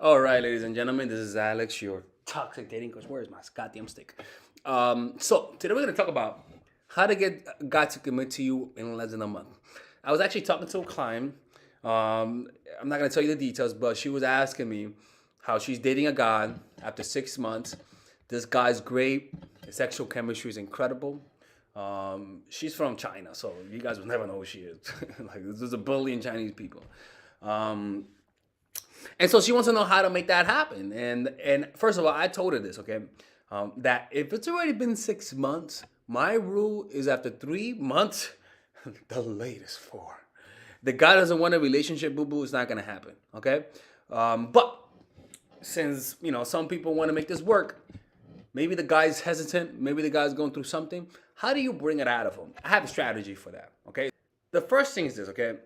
All right, ladies and gentlemen, this is Alex, your toxic dating coach. Where's my goddamn stick? So today we're gonna talk about how to get a guy to commit to you in less than a month. I was actually talking to a client. I'm not gonna tell you the details, but she was asking me how she's dating a guy after 6 months. This guy's great. His sexual chemistry is incredible. She's from China, so you guys will never know who she is. Like there's a billion Chinese people. Um, and so she wants to know how to make that happen. And first of all, I told her this, okay, that if it's already been 6 months, my rule is after 3 months, the latest four. The guy doesn't want a relationship, boo boo. It's not gonna happen, okay? But since some people want to make this work, maybe the guy's hesitant, maybe the guy's going through something. How do you bring it out of him? I have a strategy for that, okay? The first thing is this, okay?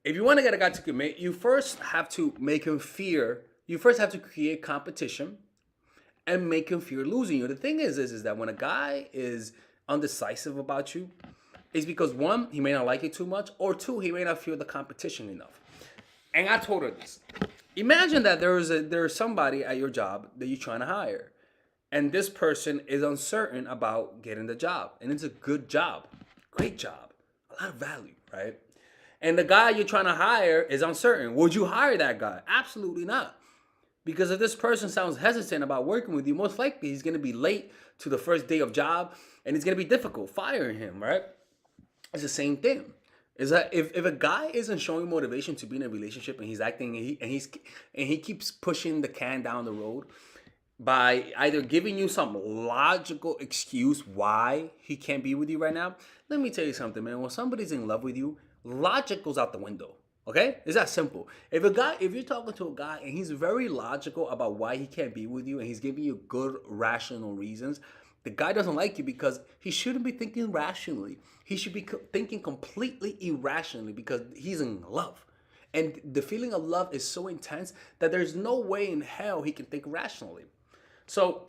If you want to get a guy to commit, you first have to make him fear. You first have to create competition and make him fear losing you. The thing is that when a guy is undecisive about you, it's because one, he may not like you too much, or two, he may not feel the competition enough. And I told her this. Imagine that there's somebody at your job that you're trying to hire, and this person is uncertain about getting the job, and it's a good job, great job, a lot of value, right? And the guy you're trying to hire is uncertain. Would you hire that guy? Absolutely not. Because if this person sounds hesitant about working with you, most likely he's going to be late to the first day of job, and it's going to be difficult firing him, right? It's the same thing. Is that if a guy isn't showing motivation to be in a relationship and he's acting and he keeps pushing the can down the road by either giving you some logical excuse why he can't be with you right now, let me tell you something, man. When somebody's in love with you, logic goes out the window. Okay? It's that simple. If you're talking to a guy and he's very logical about why he can't be with you and he's giving you good rational reasons, the guy doesn't like you because he shouldn't be thinking rationally. He should be thinking completely irrationally because he's in love. And the feeling of love is so intense that there's no way in hell he can think rationally. So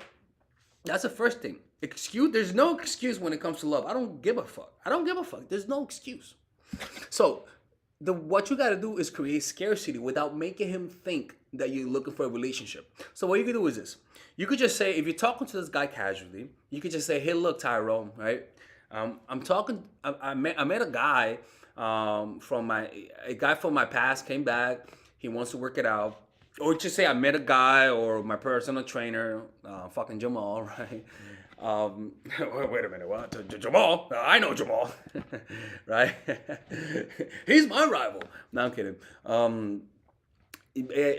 that's the first thing. There's no excuse when it comes to love. I don't give a fuck. I don't give a fuck. There's no excuse. So what you gotta do is create scarcity without making him think that you're looking for a relationship. So what you can do is this. You could just say, if you're talking to this guy casually, you could just say, hey, look, Tyrone, right? I'm talking. I met a guy a guy from my past came back. He wants to work it out. Or just say I met a guy or my personal trainer, fucking Jamal, right? Wait a minute, what? Jamal? I know Jamal, right? He's my rival. No, I'm kidding.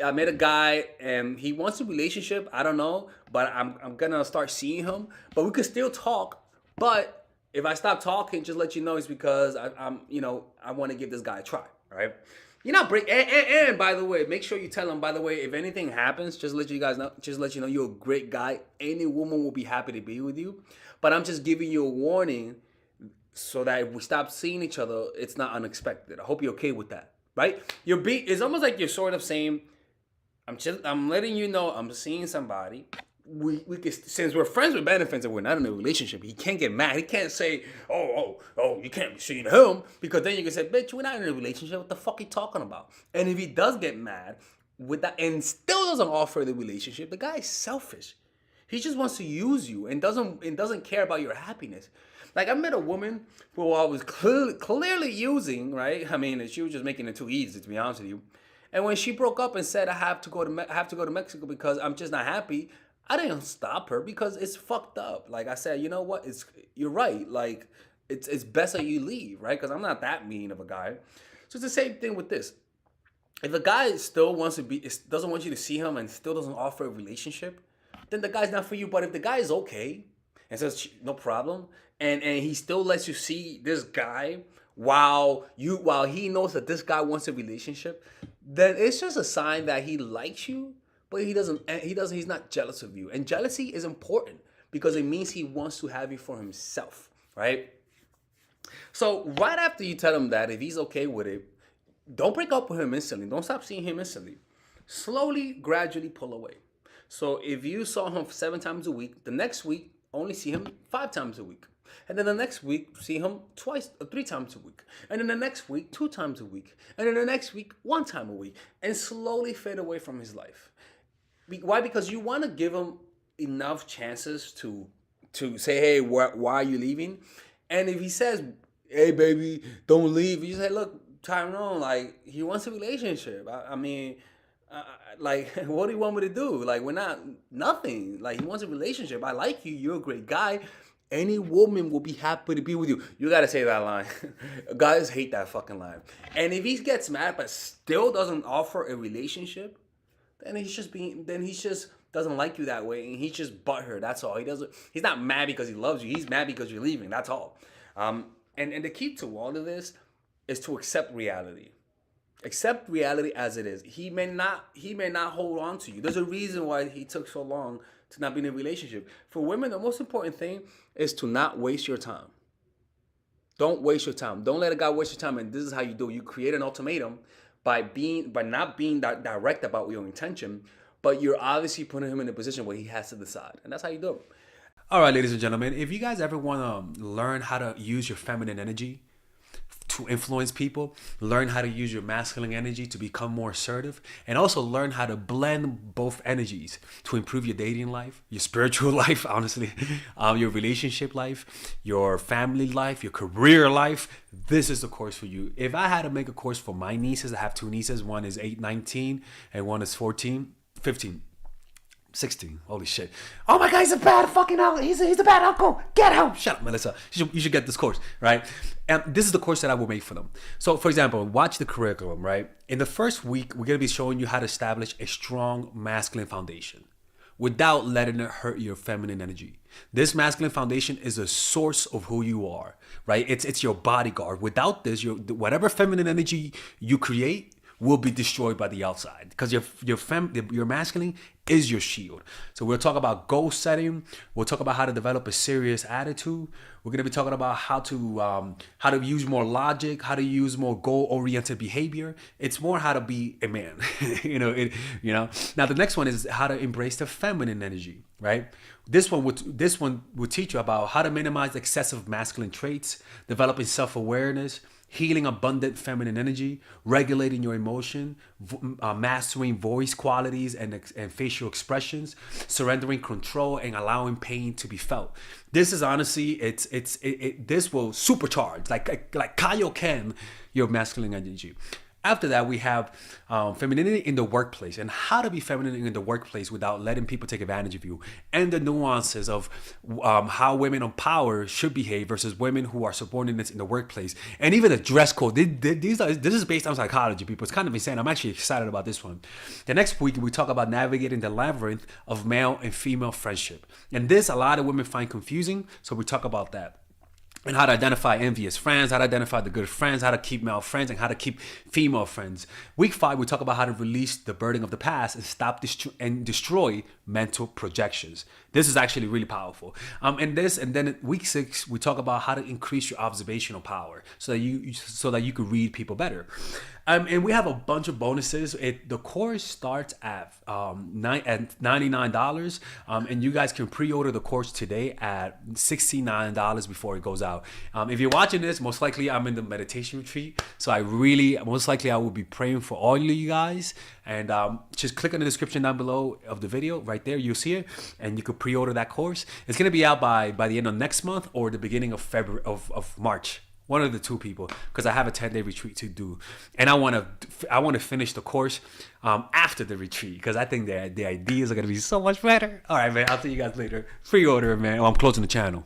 I met a guy and he wants a relationship. I don't know, but I'm gonna start seeing him. But we could still talk. But if I stop talking, just let you know it's because I want to give this guy a try, right? You're not break. And by the way, make sure you tell him. By the way, if anything happens, just let you guys know. Just let you know you're a great guy. Any woman will be happy to be with you. But I'm just giving you a warning so that if we stop seeing each other, it's not unexpected. I hope you're okay with that, right? It's almost like you're sort of saying, I'm letting you know I'm seeing somebody. We can, since we're friends with benefits and we're not in a relationship, he can't get mad. He can't say, oh, you can't be seeing him, because then you can say, bitch, we're not in a relationship. What the fuck are you talking about? And if he does get mad with that and still doesn't offer the relationship, the guy is selfish. He just wants to use you and doesn't care about your happiness. Like I met a woman who I was clearly using, right? I mean, she was just making it too easy, to be honest with you. And when she broke up and said I have to go to Mexico because I'm just not happy, I didn't stop her because it's fucked up. Like I said, you know what? You're right. Like it's best that you leave, right? Because I'm not that mean of a guy. So it's the same thing with this. If a guy still doesn't want you to see him and still doesn't offer a relationship, then the guy's not for you. But if the guy is okay and says no problem, and he still lets you see this guy while he knows that this guy wants a relationship, then it's just a sign that he likes you, but he's not jealous of you. And jealousy is important because it means he wants to have you for himself, right? So right after you tell him that, if he's okay with it, don't break up with him instantly. Don't stop seeing him instantly. Slowly, gradually pull away. So if you saw him 7 times a week, the next week only see him 5 times a week. And then the next week, see him 3 times a week. And then the next week, 2 times a week. And then the next week, 1 time a week. And slowly fade away from his life. Why? Because you want to give him enough chances to say, hey, why are you leaving? And if he says, hey, baby, don't leave, you say, look, Tyrone, like, he wants a relationship. I mean, like, what do you want me to do? Like, we're not nothing. Like, he wants a relationship. I like you. You're a great guy. Any woman will be happy to be with you. You gotta say that line. Guys hate that fucking line. And if he gets mad but still doesn't offer a relationship, then he's just doesn't like you that way, and he's just butthurt. That's all. He's not mad because he loves you. He's mad because you're leaving. That's all. And the key to all of this is to accept reality. Accept reality as it is. He may not hold on to you. There's a reason why he took so long to not be in a relationship. For women, the most important thing is to not waste your time. Don't waste your time. Don't let a guy waste your time. And this is how you do it. You create an ultimatum by not being that direct about your intention, but you're obviously putting him in a position where he has to decide. And that's how you do it. All right, ladies and gentlemen, if you guys ever want to learn how to use your feminine energy to influence people, learn how to use your masculine energy to become more assertive, and also learn how to blend both energies to improve your dating life, your spiritual life, honestly, your relationship life, your family life, your career life, this is the course for you. If I had to make a course for my nieces, I have two nieces, one is 19 and one is 15. 16. Holy shit. Oh my God, he's a bad fucking uncle. He's a bad uncle. Get out. Shut up, Melissa. You should get this course, right? And this is the course that I will make for them. So, for example, watch the curriculum, right? In the first week, we're going to be showing you how to establish a strong masculine foundation without letting it hurt your feminine energy. This masculine foundation is a source of who you are, right? It's your bodyguard. Without this, whatever feminine energy you create will be destroyed by the outside, because your masculine is your shield. So we'll talk about goal setting. We'll talk about how to develop a serious attitude. We're going to be talking about how to use more logic, how to use more goal-oriented behavior. It's more how to be a man. Now the next one is how to embrace the feminine energy, right? This one would teach you about how to minimize excessive masculine traits, developing self-awareness, healing abundant feminine energy, regulating your emotion, mastering voice qualities and facial expressions, surrendering control, and allowing pain to be felt. This is honestly, this will supercharge, like Kaioken, your masculine energy. After that, we have femininity in the workplace and how to be feminine in the workplace without letting people take advantage of you, and the nuances of how women on power should behave versus women who are subordinates in the workplace, and even the dress code. This is based on psychology, people. It's kind of insane. I'm actually excited about this one. The next week, we talk about navigating the labyrinth of male and female friendship. And this, a lot of women find confusing, so we talk about that. And how to identify envious friends, how to identify the good friends, how to keep male friends, and how to keep female friends. Week 5, we talk about how to release the burden of the past and stop and destroy mental projections. This is actually really powerful. And then week 6, we talk about how to increase your observational power so that you can read people better. And we have a bunch of bonuses. The course starts at $99, and you guys can pre-order the course today at $69 before it goes out. If you're watching this, most likely I'm in the meditation retreat, so most likely I will be praying for all of you guys. And just click on the description down below of the video. Right there, you'll see it, and you can pre-order that course. It's gonna be out by the end of next month or the beginning of February of March. One of the two, people, because I have a 10-day retreat to do, and I want to finish the course after the retreat, because I think the ideas are gonna be so much better. All right, man. I'll see you guys later. Pre-order, man. I'm closing the channel.